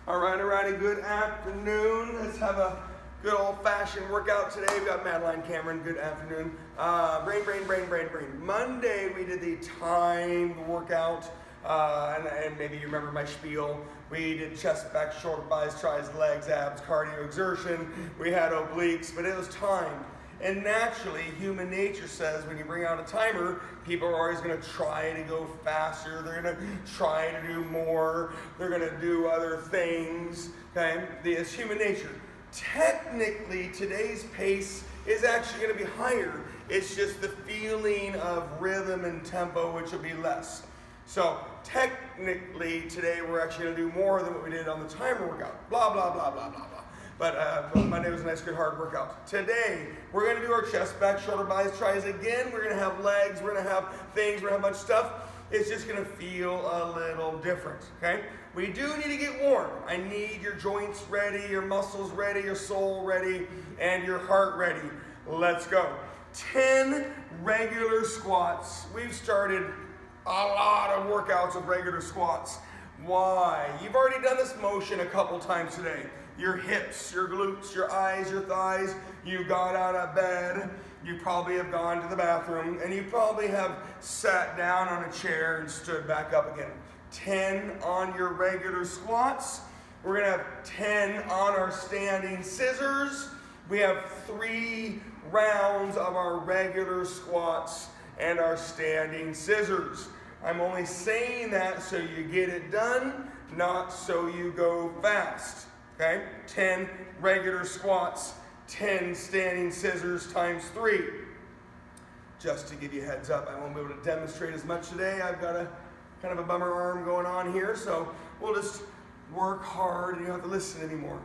Alrighty, good afternoon. Let's have a good old-fashioned workout today. We've got Madeline Cameron, good afternoon. Brain. Monday we did the timed workout, and maybe you remember my spiel. We did chest, back, shoulder, buys, tries, legs, abs, cardio, exertion. We had obliques, but it was timed. And naturally, human nature says when you bring out a timer, people are always going to try to go faster. They're going to try to do more. They're going to do other things. Okay? It's human nature. Technically, today's pace is actually going to be higher. It's just the feeling of rhythm and tempo, which will be less. So, technically, today we're actually going to do more than what we did on the timer workout. Blah, blah, blah, blah, blah, blah. But Monday was a nice, good, hard workout. Today, we're going to do our chest, back, shoulder, buys, tries again. We're going to have legs. We're going to have things. We're going to have a bunch of stuff. It's just going to feel a little different, okay? We do need to get warm. I need your joints ready, your muscles ready, your soul ready, and your heart ready. Let's go. 10 regular squats. We've started a lot of workouts with regular squats. Why? You've already done this motion a couple times today. Your hips, your glutes, your eyes, your thighs. You got out of bed. You probably have gone to the bathroom. And you probably have sat down on a chair and stood back up again. 10 on your regular squats. We're going to have 10 on our standing scissors. We have 3 rounds of our regular squats and our standing scissors. I'm only saying that so you get it done, not so you go fast. Okay, 10 regular squats, 10 standing scissors times 3. Just to give you a heads up, I won't be able to demonstrate as much today. I've got a kind of a bummer arm going on here, so we'll just work hard and you don't have to listen anymore.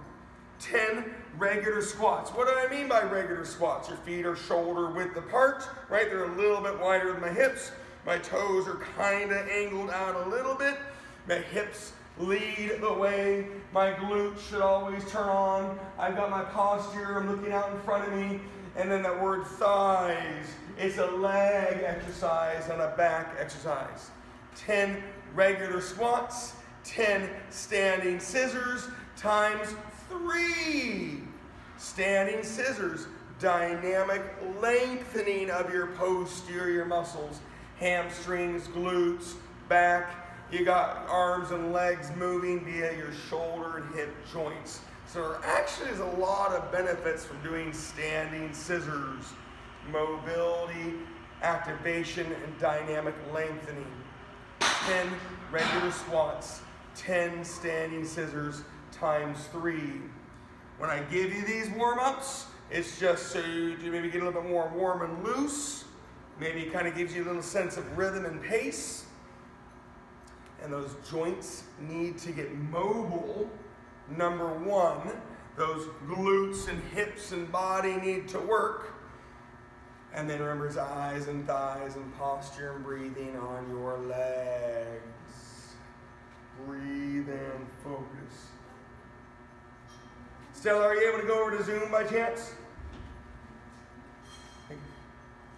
10 regular squats. What do I mean by regular squats? Your feet are shoulder width apart, right? They're a little bit wider than my hips. My toes are kind of angled out a little bit. My hips lead the way. My glutes should always turn on. I've got my posture. I'm looking out in front of me. And then that word thighs. It's a leg exercise and a back exercise. 10 regular squats, 10 standing scissors times 3. Standing scissors, dynamic lengthening of your posterior muscles, hamstrings, glutes, back. You got arms and legs moving via your shoulder and hip joints. So there actually is a lot of benefits from doing standing scissors. Mobility, activation, and dynamic lengthening. 10 regular squats, 10 standing scissors times 3. When I give you these warm-ups, it's just so you maybe get a little bit more warm and loose. Maybe it kind of gives you a little sense of rhythm and pace. And those joints need to get mobile. Number 1, those glutes and hips and body need to work. And then remember, it's eyes and thighs and posture and breathing on your legs. Breathe and focus. Stella, are you able to go over to Zoom by chance?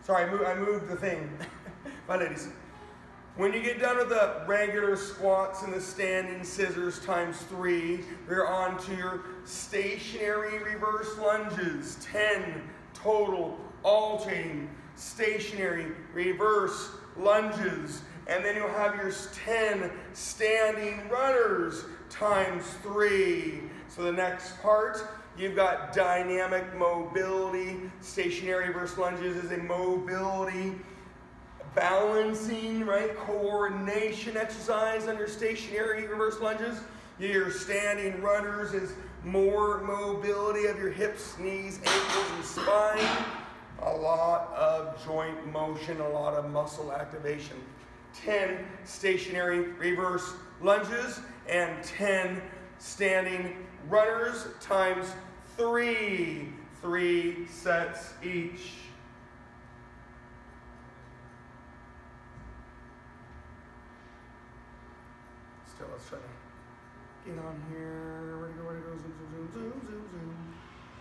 Sorry, I moved the thing. Bye, ladies. When you get done with the regular squats and the standing scissors times 3, we're on to your stationary reverse lunges. 10 total alternating stationary reverse lunges. And then you'll have your 10 standing runners times 3. So the next part, you've got dynamic mobility. Stationary reverse lunges is a mobility balancing, right? Coordination exercise on your stationary reverse lunges. Your standing runners is more mobility of your hips, knees, ankles, and spine. A lot of joint motion, a lot of muscle activation. 10 stationary reverse lunges and 10 standing runners times 3. 3 sets each. Still, let's try to get on here. Ready to go, zoom.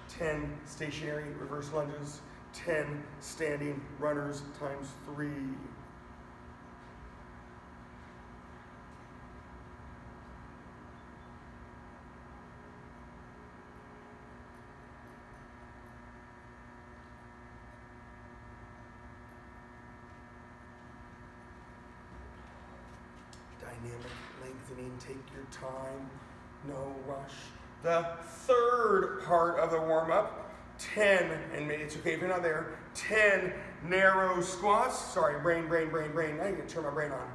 10 stationary reverse lunges, 10 standing runners times 3. dynamic lengthening. Take your time, no rush. The third part of the warm-up, 10, and it's okay if you're not there, 10 narrow squats. Sorry, brain. I need to turn my brain on.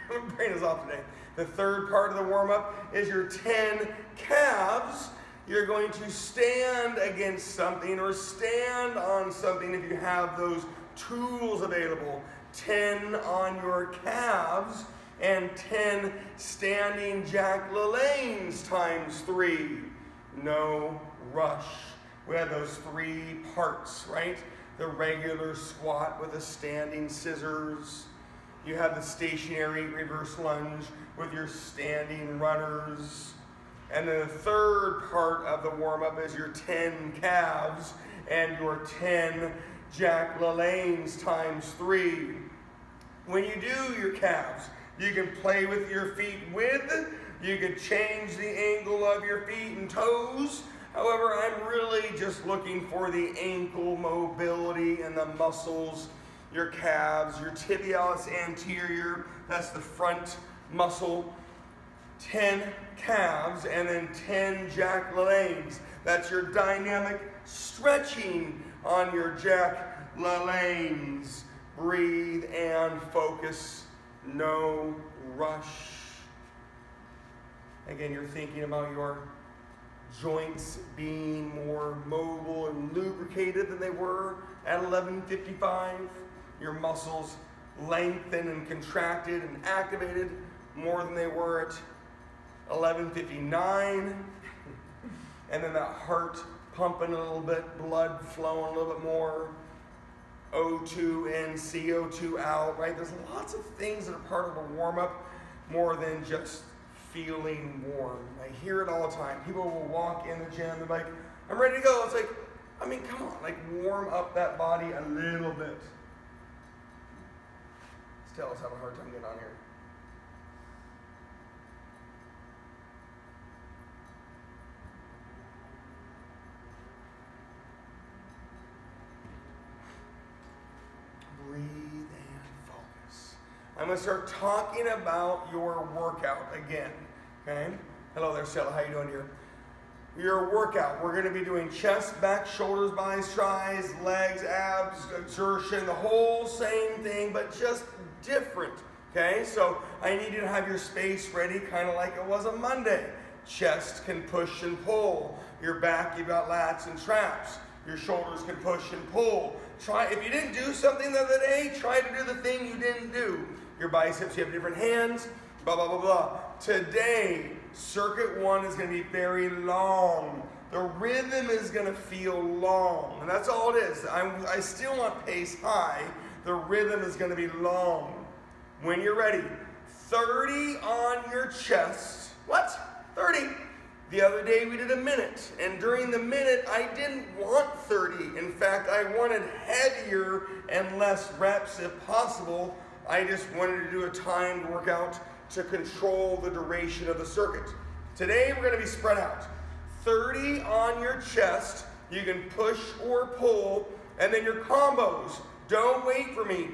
My brain is off today. The third part of the warm-up is your 10 calves. You're going to stand against something or stand on something if you have those tools available. 10 on your calves and 10 standing Jack LaLannes times 3. No rush. We have those 3 parts, right? The regular squat with the standing scissors. You have the stationary reverse lunge with your standing runners. And then the third part of the warm-up is your 10 calves and your 10 Jack LaLannes times 3. When you do your calves, you can play with your feet width. You can change the angle of your feet and toes. However, I'm really just looking for the ankle mobility and the muscles, your calves, your tibialis anterior, that's the front muscle. 10 calves and then 10 Jack LaLannes. That's your dynamic stretching on your Jack LaLannes. Breathe and focus, no rush. Again, you're thinking about your joints being more mobile and lubricated than they were at 11:55. Your muscles lengthened and contracted and activated more than they were at 11:59. And then that heart pumping a little bit, blood flowing a little bit more. O2 in, CO2 out, right? There's lots of things that are part of a warm-up more than just feeling warm. I hear it all the time. People will walk in the gym, they're like, I'm ready to go. It's like, I mean, come on, like warm up that body a little bit. Still, let's have a hard time getting on here. Breathe and focus. I'm going to start talking about your workout again. Okay? Hello there, Stella. How you doing here? Your workout. We're going to be doing chest, back, shoulders, buys, tries, legs, abs, exertion, the whole same thing, but just different. Okay? So I need you to have your space ready, kind of like it was a Monday. Chest can push and pull. Your back, you've got lats and traps. Your shoulders can push and pull. If you didn't do something the other day, try to do the thing you didn't do. Your biceps, you have different hands, blah, blah, blah, blah. Today, circuit 1 is going to be very long. The rhythm is going to feel long. And that's all it is. I still want pace high. The rhythm is going to be long. When you're ready, 30 on your chest. What? 30. The other day we did a minute, and during the minute I didn't want 30. In fact, I wanted heavier and less reps if possible. I just wanted to do a timed workout to control the duration of the circuit. Today we're going to be spread out. 30 on your chest, you can push or pull, and then your combos. Don't wait for me.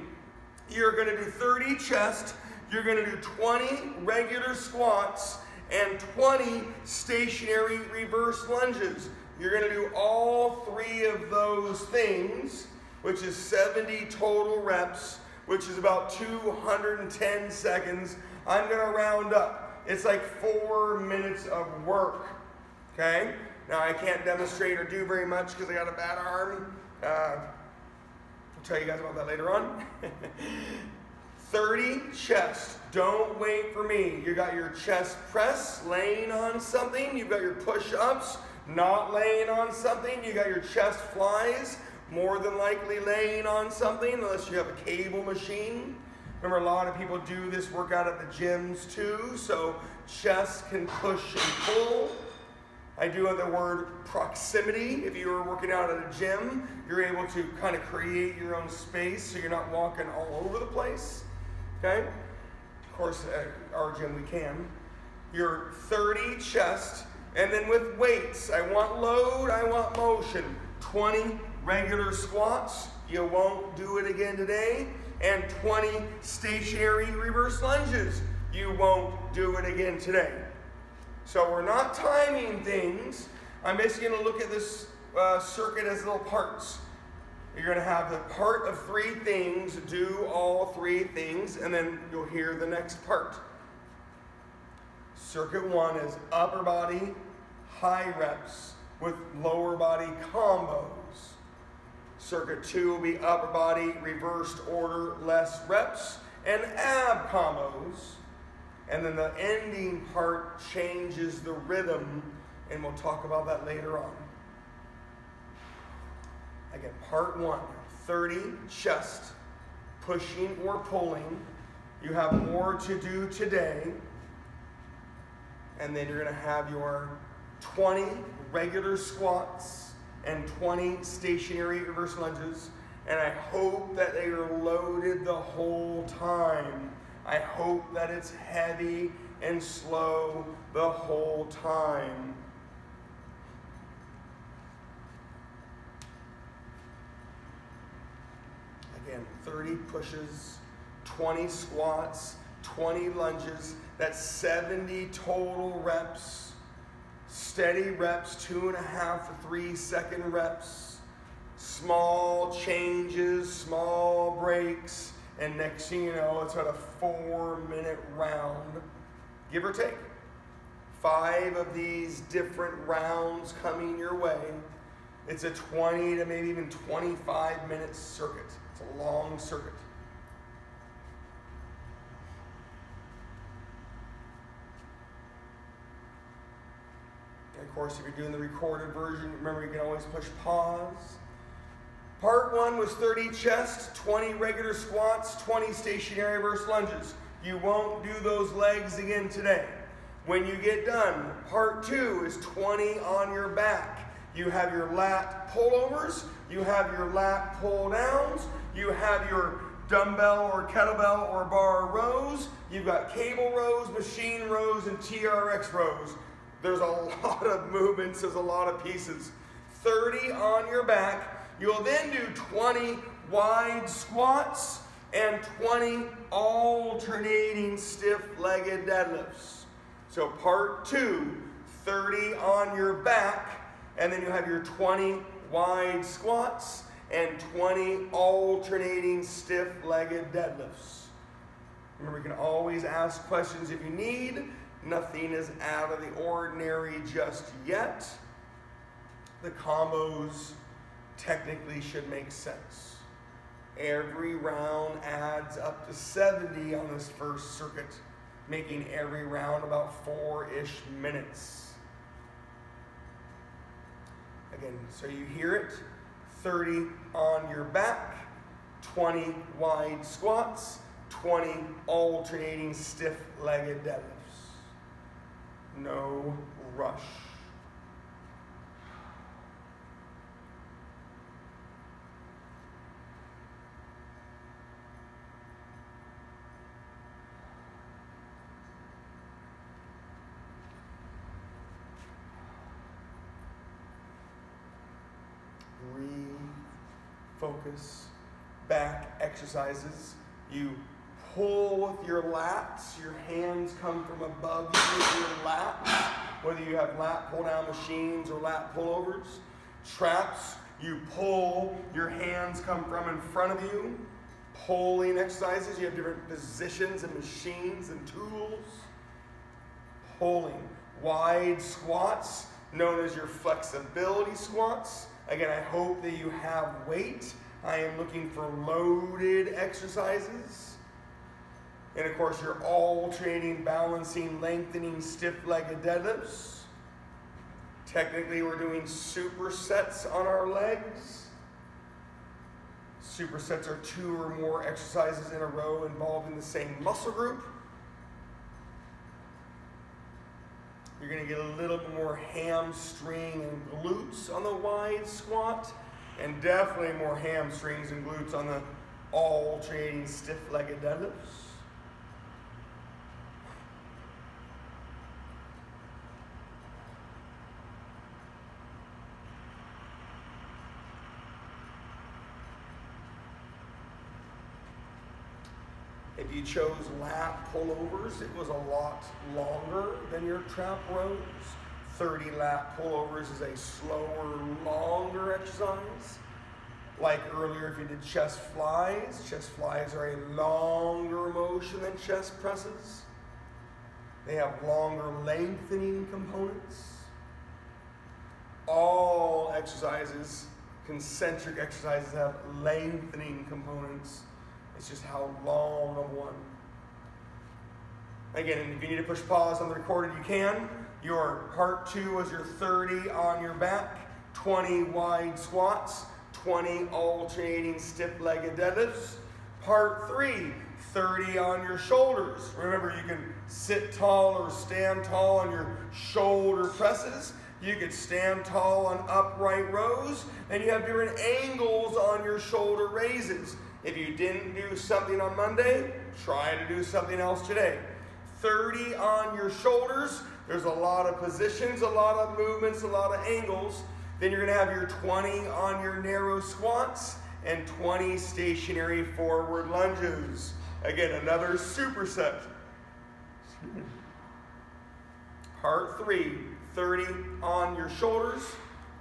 You're going to do 30 chest, you're going to do 20 regular squats, and 20 stationary reverse lunges. You're going to do all 3 of those things, which is 70 total reps, which is about 210 seconds. I'm going to round up. It's like 4 minutes of work. Okay? Now I can't demonstrate or do very much because I got a bad arm. I'll tell you guys about that later on. 30 chest. Don't wait for me. You got your chest press laying on something. You've got your push-ups not laying on something. You got your chest flies more than likely laying on something unless you have a cable machine. Remember, a lot of people do this workout at the gyms too, so chest can push and pull. I do have the word proximity. If you're working out at a gym, you're able to kind of create your own space so you're not walking all over the place. Okay? Of course, at our gym we can. Your 30 chest, and then with weights, I want load, I want motion. 20 regular squats, you won't do it again today, and 20 stationary reverse lunges. you won't do it again today. So we're not timing things. I'm basically going to look at this circuit as little parts. You're going to have the part of 3 things, do all 3 things, and then you'll hear the next part. Circuit 1 is upper body, high reps with lower body combos. Circuit 2 will be upper body, reversed order, less reps, and ab combos. And then the ending part changes the rhythm, and we'll talk about that later on. Again, part 1, 30 chest, pushing or pulling. You have more to do today. And then you're going to have your 20 regular squats and 20 stationary reverse lunges. And I hope that they are loaded the whole time. I hope that it's heavy and slow the whole time. Again, 30 pushes, 20 squats, 20 lunges. That's 70 total reps. Steady reps, 2.5 to 3 second reps. Small changes, small breaks. And next thing you know, it's about a 4-minute round, give or take. 5 of these different rounds coming your way. It's a 20 to maybe even 25-minute circuit. It's a long circuit. And of course, if you're doing the recorded version, remember you can always push pause. Part 1 was 30 chest, 20 regular squats, 20 stationary reverse lunges. You won't do those legs again today. When you get done, part 2 is 20 on your back. You have your lat pullovers, you have your lat pull downs, you have your dumbbell or kettlebell or bar rows, you've got cable rows, machine rows, and TRX rows. There's a lot of movements, there's a lot of pieces. 30 on your back. You'll then do 20 wide squats and 20 alternating stiff-legged deadlifts. So part 2, 30 on your back, and then you have your 20 wide squats and 20 alternating stiff-legged deadlifts. Remember, you can always ask questions if you need. Nothing is out of the ordinary just yet. The combos technically should make sense. Every round adds up to 70 on this first circuit, making every round about 4-ish minutes. Again, so you hear it, 30 on your back, 20 wide squats, 20 alternating stiff-legged deadlifts. No rush. Refocus. Back exercises. You pull with your lats. Your hands come from above you with your lats. Whether you have lat pull down machines or lat pullovers. Traps. You pull. Your hands come from in front of you. Pulling exercises. You have different positions and machines and tools. Pulling. Wide squats, known as your flexibility squats. Again, I hope that you have weight. I am looking for loaded exercises. And of course, your alternating, balancing, lengthening, stiff-legged deadlifts. Technically, we're doing supersets on our legs. Supersets are 2 or more exercises in a row involving the same muscle group. You're going to get a little bit more hamstring and glutes on the wide squat, and definitely more hamstrings and glutes on the alternating stiff-legged deadlifts. If you chose lat pullovers, it was a lot longer than your trap rows. 30 lat pullovers is a slower, longer exercise. Like earlier, if you did chest flies are a longer motion than chest presses. They have longer lengthening components. All exercises, concentric exercises, have lengthening components. It's just how long of one. Again, and if you need to push pause on the recorded, you can. Your part 2 is your 30 on your back, 20 wide squats, 20 alternating stiff-legged deadlifts. Part 3, 30 on your shoulders. Remember, you can sit tall or stand tall on your shoulder presses. You could stand tall on upright rows, and you have different angles on your shoulder raises. If you didn't do something on Monday, try to do something else today. 30 on your shoulders. There's a lot of positions, a lot of movements, a lot of angles. Then you're going to have your 20 on your narrow squats and 20 stationary forward lunges. Again, another superset. Part 3, 30 on your shoulders,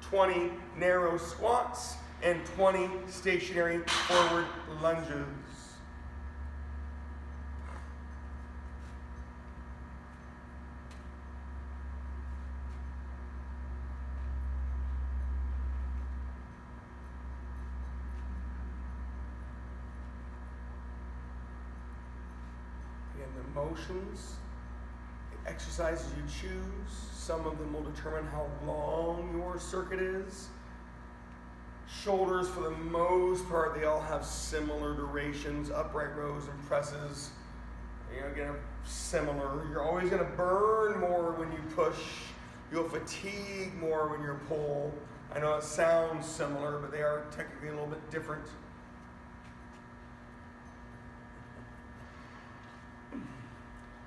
20 narrow squats, and 20 stationary forward lunges. Again, the motions, the exercises you choose, some of them will determine how long your circuit is. Shoulders, for the most part, they all have similar durations. Upright rows and presses, again, similar. You're always going to burn more when you push. You'll fatigue more when you pull. I know it sounds similar, but they are technically a little bit different.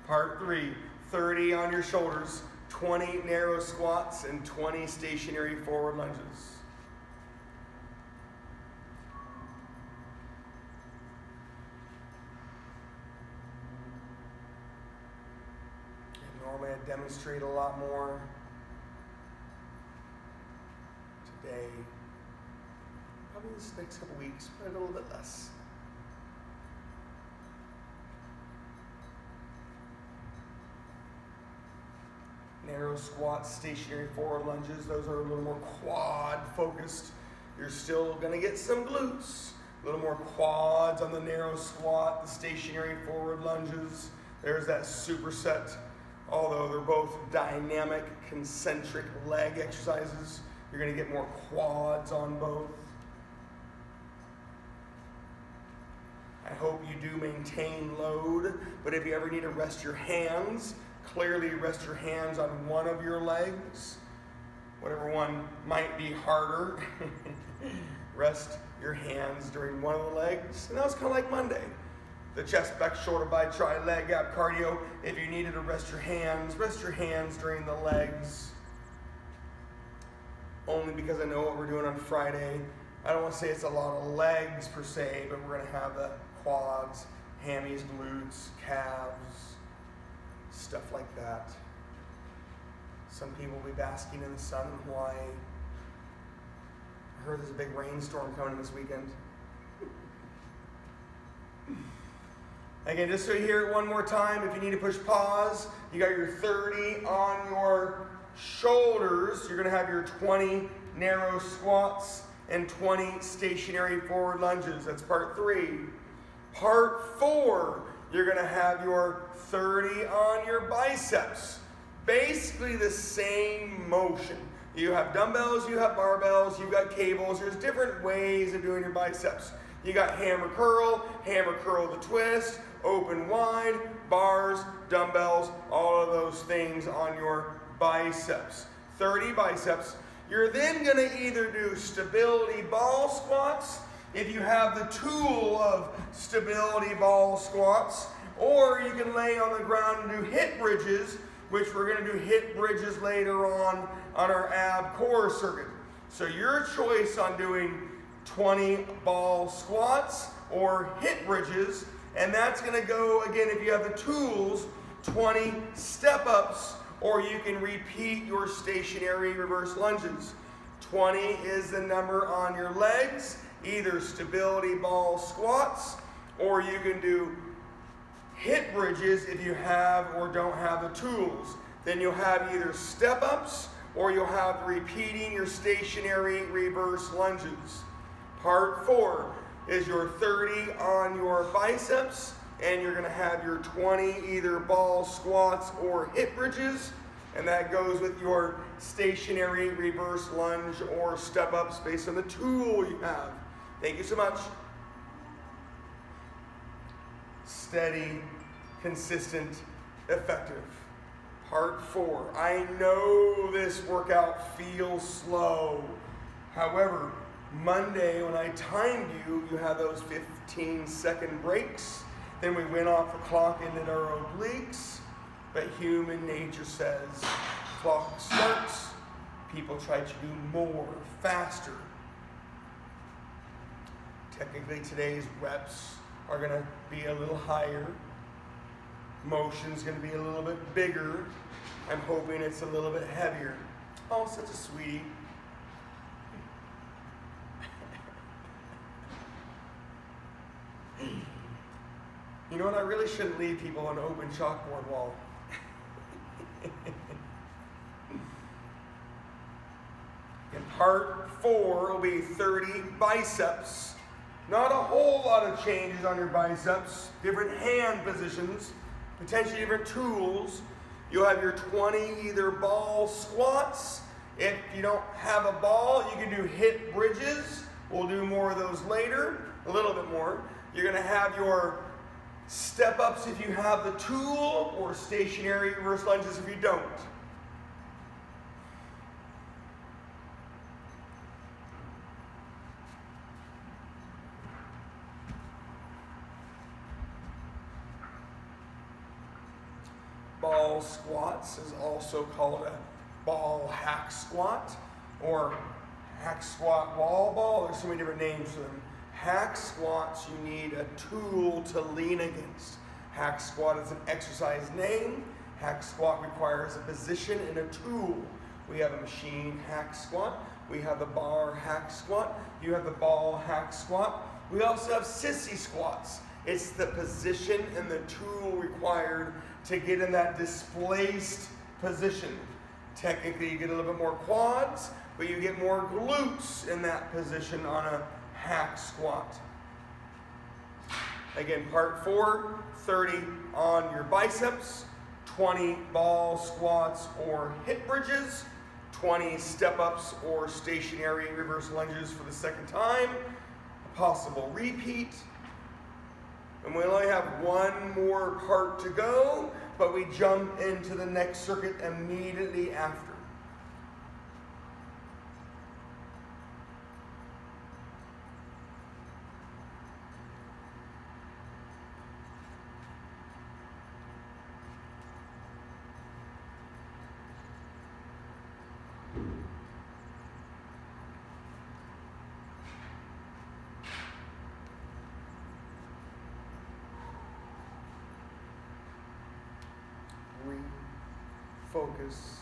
Part 3, 30 on your shoulders, 20 narrow squats, and 20 stationary forward lunges. Normally I demonstrate a lot more. Today, probably this next couple weeks, but a little bit less. Narrow squats, stationary forward lunges, those are a little more quad focused. You're still going to get some glutes. A little more quads on the narrow squat, the stationary forward lunges. There's that superset. Although they're both dynamic, concentric leg exercises, you're going to get more quads on both. I hope you do maintain load, but if you ever need to rest your hands, clearly rest your hands on one of your legs. Whatever one might be harder, rest your hands during one of the legs. And that was kind of like Monday. The chest, back, shoulder, by, try, leg gap cardio. If you needed to rest your hands during the legs. Only because I know what we're doing on Friday. I don't want to say it's a lot of legs per se, but we're going to have the quads, hammies, glutes, calves, stuff like that. Some people will be basking in the sun in Hawaii. I heard there's a big rainstorm coming this weekend. Again, just so you hear it one more time, if you need to push pause, you got your 30 on your shoulders. You're going to have your 20 narrow squats and 20 stationary forward lunges. That's part 3. Part 4, you're going to have your 30 on your biceps. Basically the same motion. You have dumbbells, you have barbells, you've got cables. There's different ways of doing your biceps. You got hammer curl the twist, open wide, bars, dumbbells, all of those things on your biceps. 30 biceps. You're then going to either do stability ball squats, if you have the tool of stability ball squats, or you can lay on the ground and do hip bridges, which we're going to do hip bridges later on our ab core circuit. So your choice on doing 20 ball squats or hip bridges, And that's going to go, again, if you have the tools, 20 step-ups, or you can repeat your stationary reverse lunges. 20 is the number on your legs, either stability ball squats, or you can do hip bridges if you have or don't have the tools. Then you'll have either step-ups, or you'll have repeating your stationary reverse lunges. Part 4 is your 30 on your biceps, and you're going to have your 20 either ball squats or hip bridges, and that goes with your stationary reverse lunge or step-ups based on the tool you have. Thank you so much. Steady, consistent, effective. Part 4. I know this workout feels slow. However, Monday when I timed you, you had those 15-second breaks. Then we went off the clock and did our obliques. But human nature says, clock starts, people try to do more, faster. Technically today's reps are going to be a little higher. Motion's going to be a little bit bigger. I'm hoping it's a little bit heavier. Oh, such a sweetie. You know what? I really shouldn't leave people on an open chalkboard wall. In part 4 will be 30 biceps. Not a whole lot of changes on your biceps. Different hand positions, potentially different tools. You'll have your 20 either ball squats. If you don't have a ball, you can do hip bridges. We'll do more of those later, a little bit more. You're going to have your step-ups if you have the tool, or stationary reverse lunges if you don't. Ball squats is also called a ball hack squat, or hack squat wall ball. There's so many different names for them. Hack squats, you need a tool to lean against. Hack squat is an exercise name. Hack squat requires a position and a tool. We have a machine hack squat. We have the bar hack squat. You have the ball hack squat. We also have sissy squats. It's the position and the tool required to get in that displaced position. Technically, you get a little bit more quads, but you get more glutes in that position on a hack squat. Again, part 4, 30 on your biceps, 20 ball squats or hip bridges, 20 step-ups or stationary reverse lunges for the second time, a possible repeat. And we only have one more part to go, but we jump into the next circuit immediately after. Focus.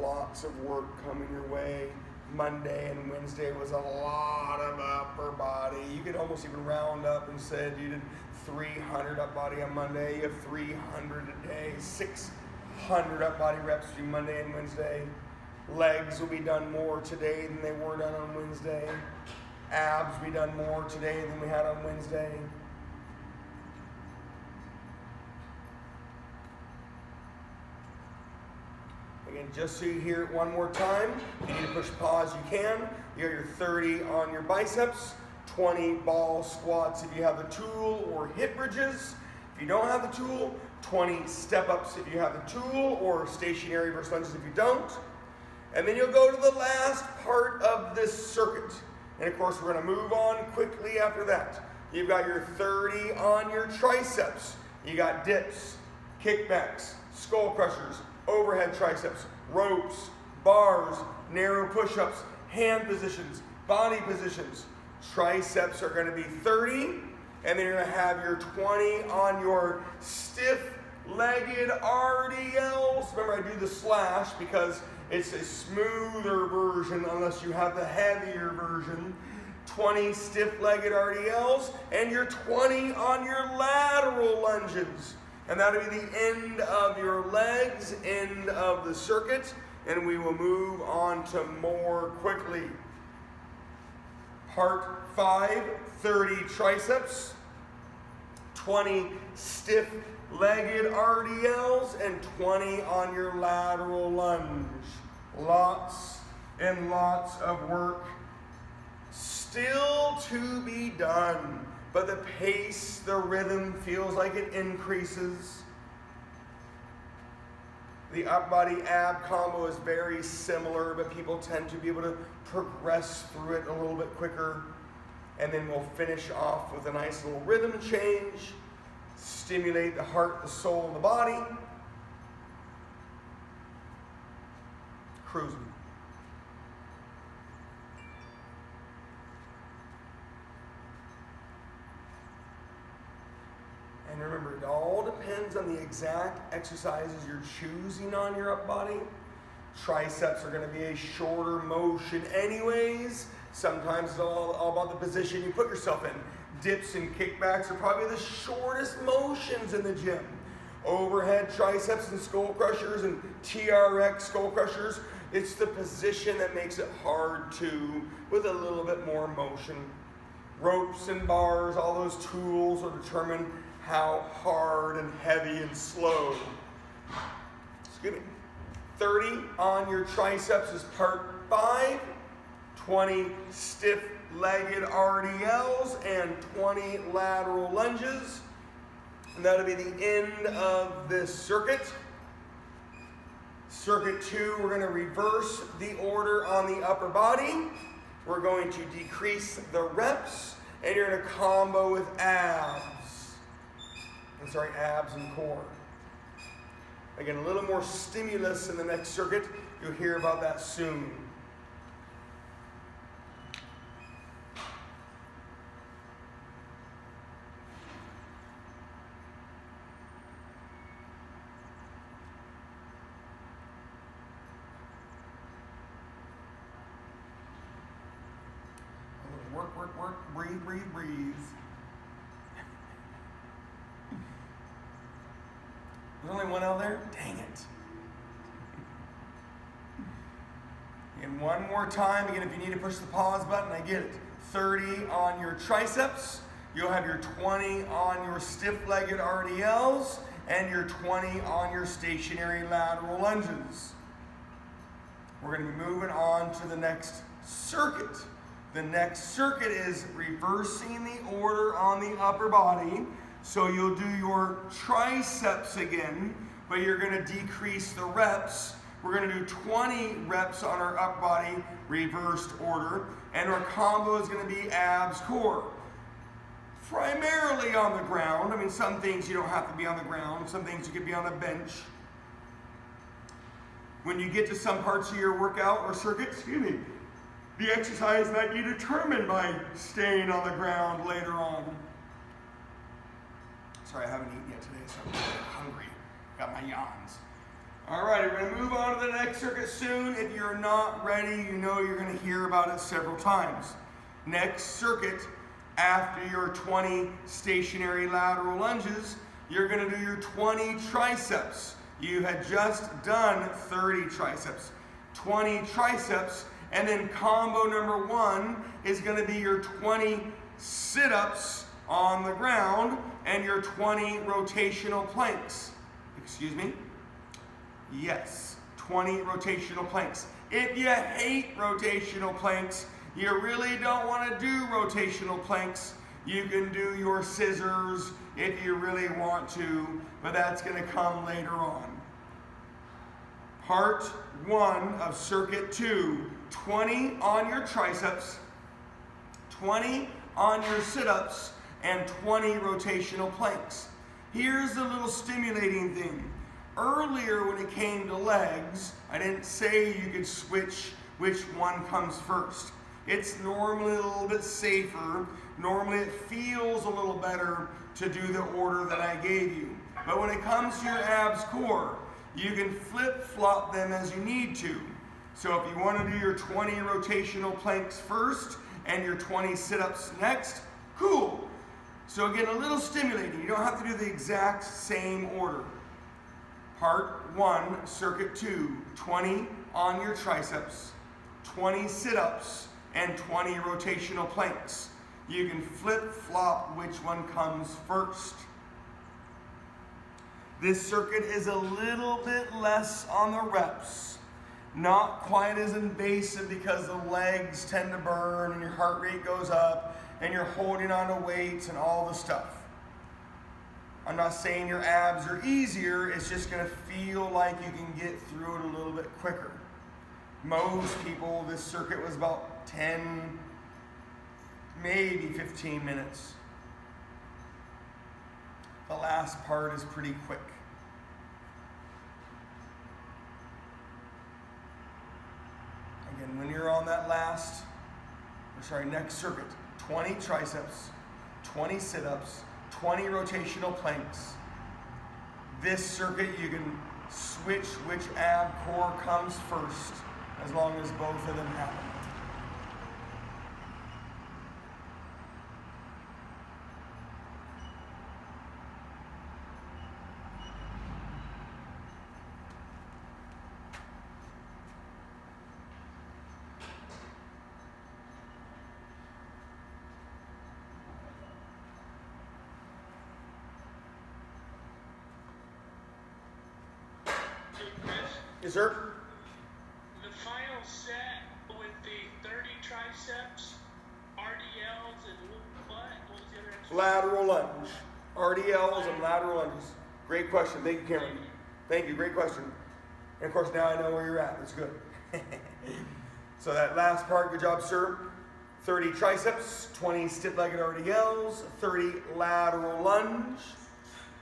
Lots of work coming your way. Monday and Wednesday was a lot of upper body. You could almost even round up and said you did 300 up body on Monday. You have 300 a day, 600 up body reps between Monday and Wednesday. Legs will be done more today than they were done on Wednesday. Abs will be done more today than we had on Wednesday. Again, just so you hear it one more time, if you need to push pause, you can. You have your 30 on your biceps, 20 ball squats if you have the tool or hip bridges. If you don't have the tool, 20 step-ups if you have the tool, or stationary reverse lunges if you don't. And then you'll go to the last part of this circuit. And of course, we're going to move on quickly after that. You've got your 30 on your triceps. You got dips, kickbacks, skull crushers, overhead triceps, ropes, bars, narrow push-ups, hand positions, body positions. Triceps are going to be 30, and then you're going to have your 20 on your stiff-legged RDLs. Remember, I do the slash because it's a smoother version unless you have the heavier version. 20 stiff-legged RDLs, and your 20 on your lateral lunges. And that'll be the end of your legs, end of the circuit, and we will move on to more quickly. Part 5, 30 triceps, 20 stiff-legged RDLs, and 20 on your lateral lunge. Lots and lots of work still to be done, but the pace, the rhythm feels like it increases. The up body ab combo is very similar, but people tend to be able to progress through it a little bit quicker. And then we'll finish off with a nice little rhythm change, stimulate the heart, the soul, and the body. Cruising. And remember, it all depends on the exact exercises you're choosing on your up body. Triceps are going to be a shorter motion anyways. Sometimes it's all about the position you put yourself in. Dips and kickbacks are probably the shortest motions in the gym. Overhead triceps and skull crushers and TRX skull crushers, it's the position that makes it hard to, with a little bit more motion. Ropes and bars, all those tools will determine how hard and heavy and slow. Excuse me. 30 on your triceps is part 5. 20 stiff-legged RDLs and 20 lateral lunges. And that'll be the end of this circuit. Circuit 2, we're going to reverse the order on the upper body. We're going to decrease the reps, and you're going to combo with abs. Abs and core. Again, a little more stimulus in the next circuit. You'll hear about that soon. Work, breathe. There's only one out there? Dang it. And one more time, again, if you need to push the pause button, I get it. 30 on your triceps. You'll have your 20 on your stiff-legged RDLs and your 20 on your stationary lateral lunges. We're going to be moving on to the next circuit. The next circuit is reversing the order on the upper body. So you'll do your triceps again, but you're going to decrease the reps. We're going to do 20 reps on our up body, reversed order, and our combo is going to be abs core. Primarily on the ground. I mean, some things you don't have to be on the ground. Some things you could be on a bench. When you get to some parts of your workout or circuit, the exercise might be determined by staying on the ground later on. Sorry, I haven't eaten yet today, so I'm really hungry. Got my yawns. All right, we're going to move on to the next circuit soon. If you're not ready, you know you're going to hear about it several times. Next circuit, after your 20 stationary lateral lunges, you're going to do your 20 triceps. You had just done 30 triceps. 20 triceps, and then combo number 1 is going to be your 20 sit-ups on the ground and your 20 rotational planks. Excuse me? Yes, 20 rotational planks. If you hate rotational planks, you really don't want to do rotational planks, you can do your scissors if you really want to, but that's going to come later on. Part 1 of circuit 2, 20 on your triceps, 20 on your sit-ups, and 20 rotational planks. Here's the little stimulating thing. Earlier when it came to legs, I didn't say you could switch which one comes first. It's normally a little bit safer. Normally it feels a little better to do the order that I gave you. But when it comes to your abs core, you can flip-flop them as you need to. So if you want to do your 20 rotational planks first and your 20 sit-ups next, cool. So again, a little stimulating. You don't have to do the exact same order. Part 1, circuit 2, 20 on your triceps, 20 sit-ups, and 20 rotational planks. You can flip-flop which one comes first. This circuit is a little bit less on the reps. Not quite as invasive because the legs tend to burn and your heart rate goes up and you're holding on to weights and all the stuff. I'm not saying your abs are easier, it's just gonna feel like you can get through it a little bit quicker. Most people, this circuit was about 10, maybe 15 minutes. The last part is pretty quick. Again, when you're on that next circuit, 20 triceps, 20 sit-ups, 20 rotational planks. This circuit, you can switch which ab core comes first, as long as both of them happen. Yes, sir? The final set with the 30 triceps, RDLs, and what was the other exercise? Lateral lunge. RDLs and lateral lunges. Great question. Thank you, Cameron. Thank you. Great question. And of course, now I know where you're at. That's good. So that last part, good job, sir. 30 triceps, 20 stiff-legged RDLs, 30 lateral lunge.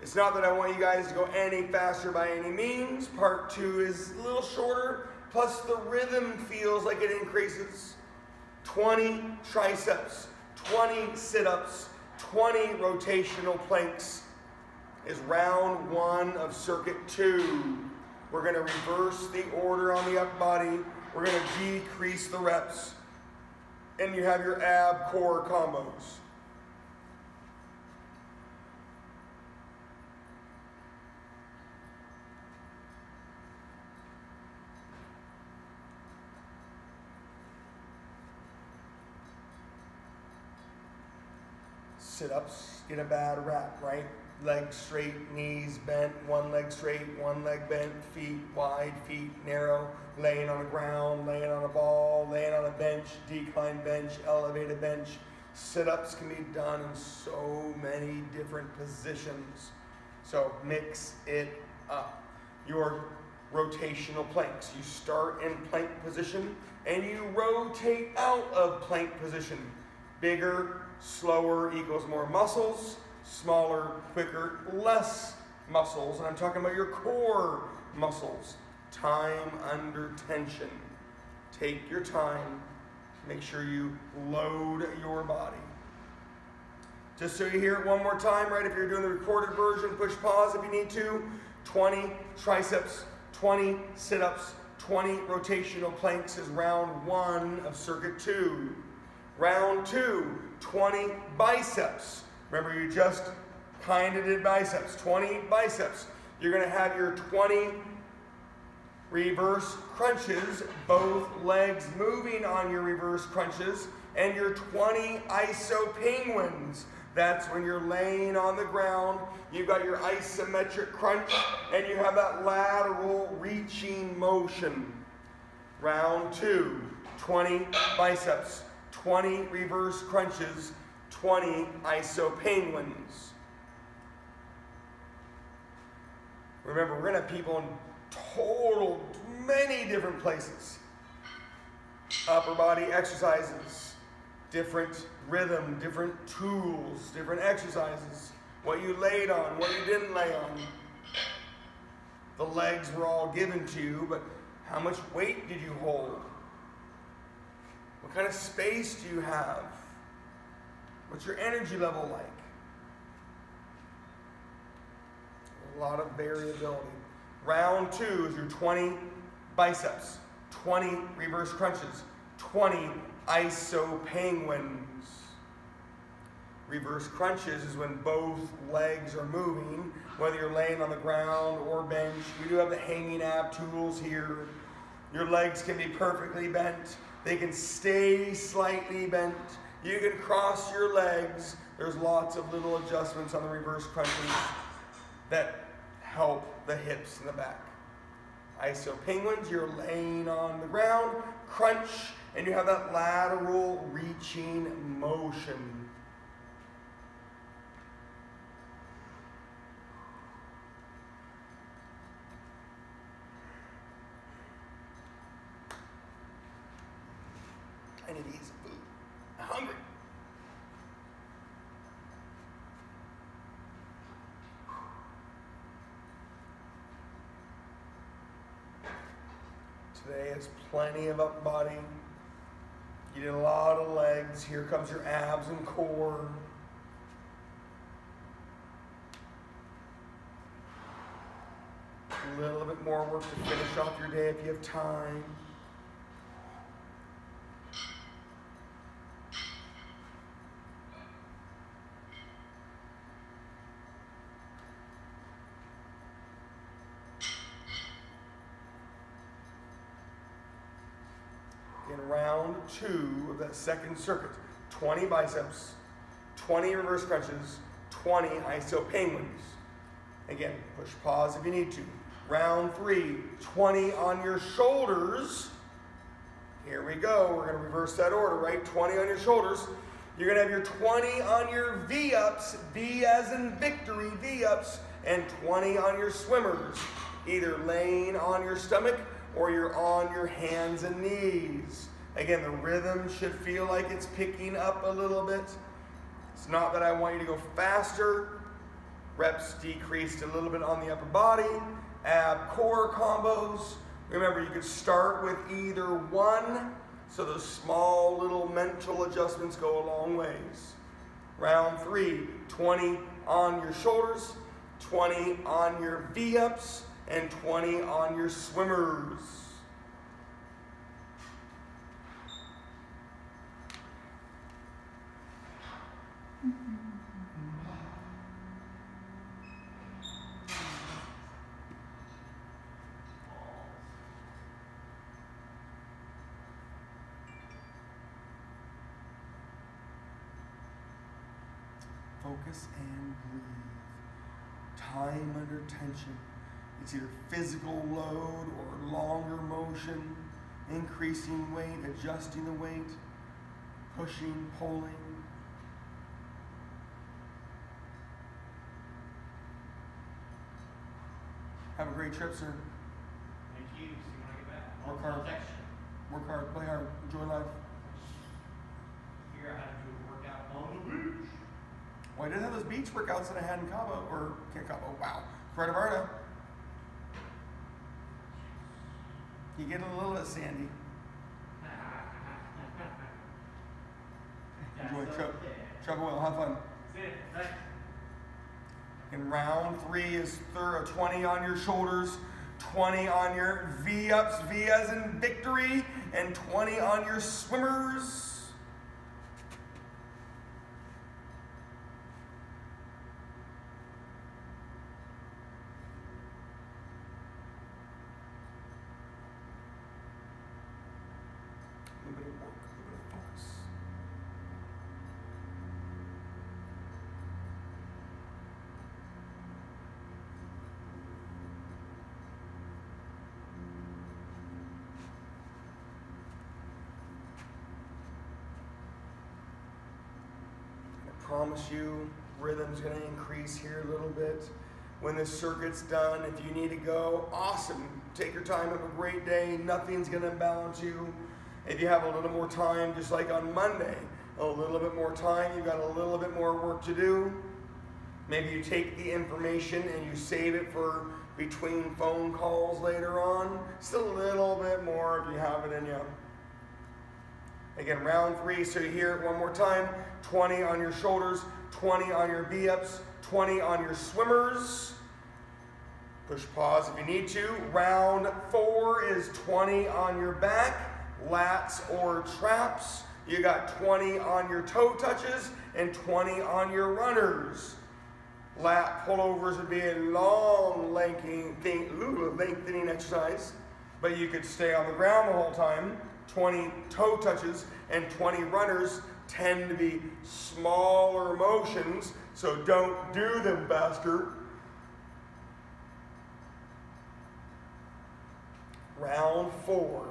It's not that I want you guys to go any faster by any means. Part 2 is a little shorter, plus the rhythm feels like it increases. 20 triceps, 20 sit-ups, 20 rotational planks is round 1 of circuit 2. We're going to reverse the order on the up body. We're going to decrease the reps. And you have your ab core combos. Sit-ups get a bad rap, right? Legs straight, knees bent, one leg straight, one leg bent, feet wide, feet narrow, laying on the ground, laying on a ball, laying on a bench, decline bench, elevated bench. Sit-ups can be done in so many different positions. So mix it up. Your rotational planks. You start in plank position and you rotate out of plank position. Bigger, slower equals more muscles. Smaller, quicker, less muscles. And I'm talking about your core muscles. Time under tension. Take your time. Make sure you load your body. Just so you hear it one more time, right? If you're doing the recorded version, push pause if you need to. 20 triceps, 20 sit-ups, 20 rotational planks is round 1 of circuit 2. Round 2, 20 biceps. Remember, you just kind of did biceps. 20 biceps. You're going to have your 20 reverse crunches, both legs moving on your reverse crunches, and your 20 iso penguins. That's when you're laying on the ground, you've got your isometric crunch, and you have that lateral reaching motion. Round 2, 20 biceps, 20 reverse crunches, 20 iso penguins. Remember, we're going to have people in total many different places. Upper body exercises, different rhythm, different tools, different exercises. What you laid on, what you didn't lay on. The legs were all given to you, but how much weight did you hold? What What kind of space do you have? What's your energy level like? A lot of variability. Round 2 is your 20 biceps, 20 reverse crunches, 20 iso penguins. Reverse crunches is when both legs are moving, whether you're laying on the ground or bench. We do have the hanging ab tools here. Your legs can be perfectly bent. They can stay slightly bent. You can cross your legs. There's lots of little adjustments on the reverse crunches that help the hips and the back. Iso penguins, you're laying on the ground, crunch, and you have that lateral reaching motion. I need to eat some food. I'm hungry. Today is plenty of upper body. You did a lot of legs. Here comes your abs and core. A little bit more work to finish off your day if you have time. In round 2 of that second circuit, 20 biceps, 20 reverse crunches, 20 iso penguins. Again, push pause if you need to. Round 3, 20 on your shoulders. Here we go. We're going to reverse that order, right? 20 on your shoulders. You're going to have your 20 on your V-ups, V as in victory, V-ups, and 20 on your swimmers, either laying on your stomach or you're on your hands and knees. Again, the rhythm should feel like it's picking up a little bit. It's not that I want you to go faster. Reps decreased a little bit on the upper body. Ab core combos. Remember, you could start with either one, so those small little mental adjustments go a long ways. Round 3, 20 on your shoulders, 20 on your V-ups, and 20 on your swimmers. Focus and breathe. Time under tension. It's either physical load or longer motion, increasing weight, adjusting the weight, pushing, pulling. Have a great trip, sir. Thank you. See you when I get back. Work hard. Work hard, play hard, enjoy life. Figure out how to do a workout on the beach. Well, I didn't have those beach workouts that I had in Cabo, or Cabo, wow, Puerto Vallarta. You get a little bit sandy. Enjoy, chug well, have fun. Thanks. In round 3 is 20 on your shoulders, 20 on your V-ups, V as in victory, and 20 on your swimmers. A little bit of work, a little bit of focus. I promise you, rhythm's going to increase here a little bit. When this circuit's done, if you need to go, awesome. Take your time, have a great day. Nothing's going to imbalance you. If you have a little more time, just like on Monday, a little bit more time, you've got a little bit more work to do. Maybe you take the information and you save it for between phone calls later on. Just a little bit more if you have it in you. Again, round 3, so you hear it one more time. 20 on your shoulders, 20 on your V-ups, 20 on your swimmers. Push pause if you need to. Round 4 is 20 on your back, lats or traps. You got 20 on your toe touches and 20 on your runners. Lat pullovers would be a long lengthening exercise, but you could stay on the ground the whole time. 20 toe touches and 20 runners tend to be smaller motions, so don't do them faster. Round 4,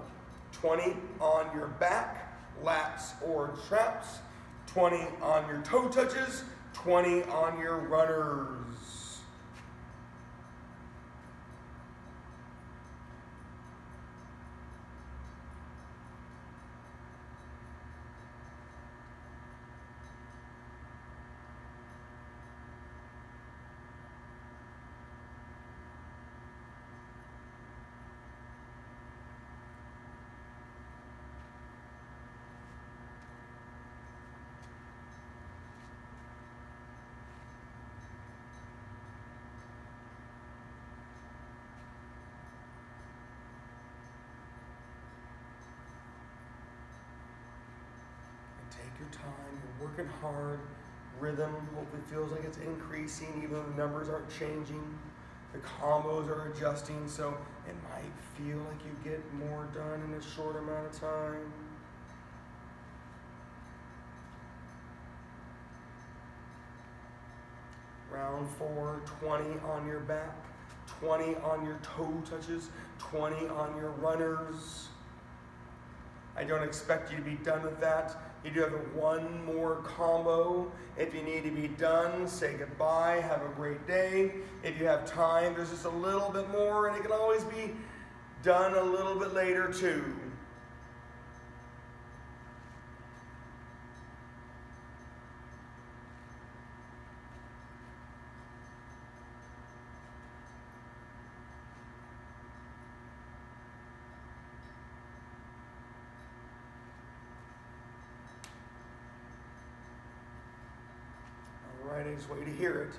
20 on your back, lats or traps, 20 on your toe touches, 20 on your runners. Take your time, you're working hard. Rhythm hopefully feels like it's increasing even though the numbers aren't changing. The combos are adjusting, so it might feel like you get more done in a short amount of time. Round 4, 20 on your back, 20 on your toe touches, 20 on your runners. I don't expect you to be done with that. You do have one more combo. If you need to be done, say goodbye, have a great day. If you have time, there's just a little bit more, and it can always be done a little bit later too. I just want you to hear it.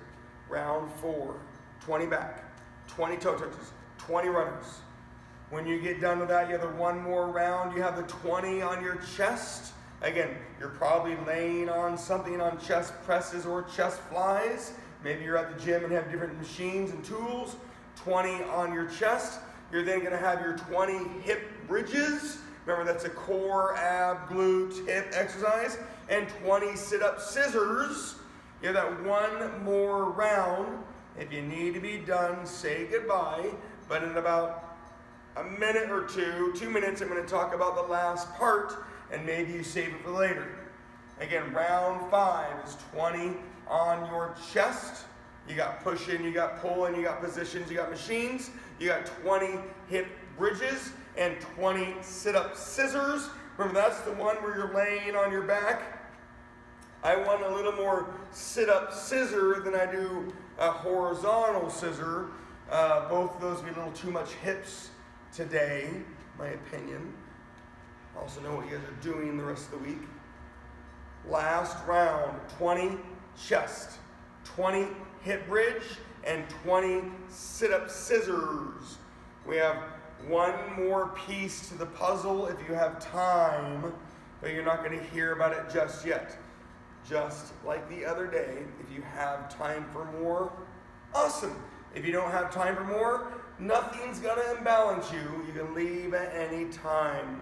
Round 4, 20 back, 20 toe touches, 20 runners. When you get done with that, you have the one more round. You have the 20 on your chest. Again, you're probably laying on something on chest presses or chest flies. Maybe you're at the gym and have different machines and tools. 20 on your chest. You're then going to have your 20 hip bridges. Remember, that's a core, ab, glute, hip exercise. And 20 sit-up scissors. You have that one more round. If you need to be done, say goodbye. But in about a minute or 2 minutes, I'm going to talk about the last part, and maybe you save it for later. Again, round 5 is 20 on your chest. You got push-in, you got pull-in, you got positions, you got machines. You got 20 hip bridges and 20 sit-up scissors. Remember, that's the one where you're laying on your back. I want a little more sit-up scissor than I do a horizontal scissor. Both of those would be a little too much hips today, my opinion. Also know what you guys are doing the rest of the week. Last round, 20 chest, 20 hip bridge, and 20 sit-up scissors. We have one more piece to the puzzle if you have time, but you're not going to hear about it just yet. Just like the other day, if you have time for more, awesome. If you don't have time for more, nothing's going to imbalance you. You can leave at any time.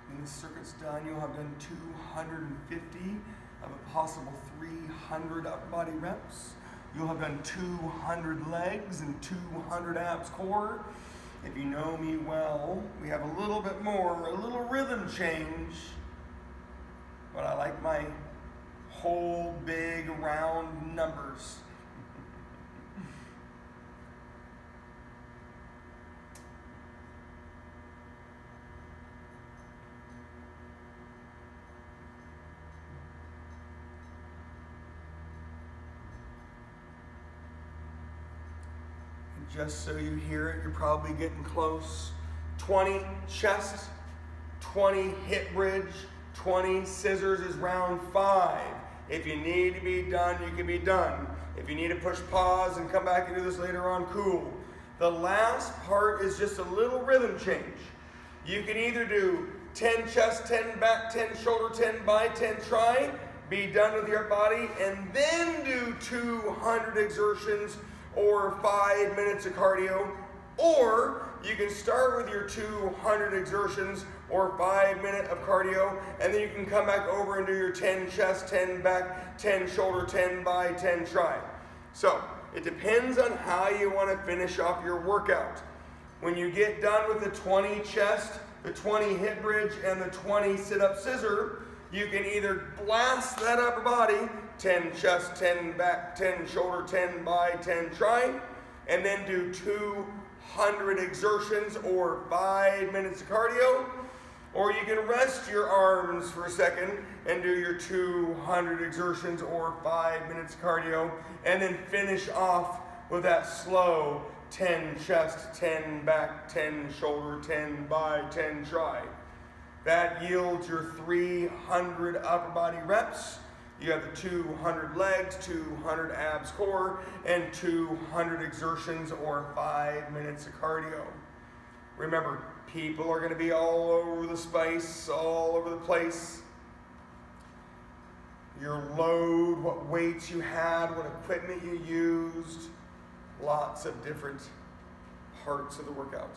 When the circuit's done, you'll have done 250 of a possible 300 upper body reps. You'll have done 200 legs and 200 abs core. If you know me well, we have a little bit more, a little rhythm change. But I like my whole big round numbers. Just so you hear it, you're probably getting close. 20 chest, 20 hip bridge, 20 scissors is round 5. If you need to be done, you can be done. If you need to push pause and come back and do this later on, cool. The last part is just a little rhythm change. You can either do 10 chest, 10 back, 10 shoulder, 10 by, 10 try, be done with your body, and then do 200 exertions or 5 minutes of cardio, or you can start with your 200 exertions or 5 minutes of cardio, and then you can come back over and do your 10 chest, 10 back, 10 shoulder, 10 by, 10 try. So it depends on how you want to finish off your workout. When you get done with the 20 chest, the 20 hip bridge, and the 20 sit-up scissor, you can either blast that upper body, 10 chest, 10 back, 10 shoulder, 10 by, 10 try, and then do 200 exertions or 5 minutes of cardio. Or you can rest your arms for a second and do your 200 exertions or 5 minutes of cardio, and then finish off with that slow 10 chest, 10 back, 10 shoulder, 10 by, 10 try. That yields your 300 upper body reps. You have the 200 legs, 200 abs core, and 200 exertions or 5 minutes of cardio. Remember, people are going to be all over the space, all over the place. Your load, what weights you had, what equipment you used, lots of different parts of the workout.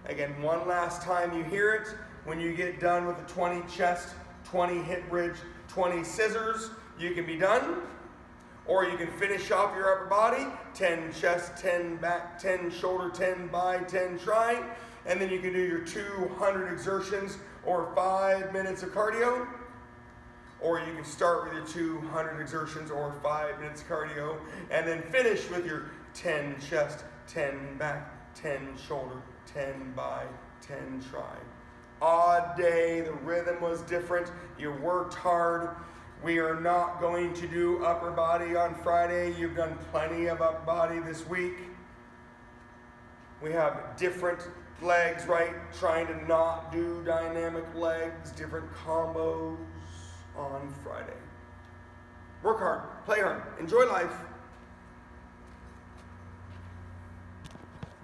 Again, one last time you hear it, when you get done with the 20 chest, 20 hip bridge, 20 scissors, you can be done. Or you can finish off your upper body, 10 chest, 10 back, 10 shoulder, 10 by, 10 try. And then you can do your 200 exertions or 5 minutes of cardio. Or you can start with your 200 exertions or 5 minutes of cardio, and then finish with your 10 chest, 10 back, 10 shoulder, 10 by, 10 try. Odd day, the rhythm was different, you worked hard. We are not going to do upper body on Friday. You've done plenty of upper body this week. We have different legs, right? Trying to not do dynamic legs, different combos on Friday. Work hard, play hard, enjoy life.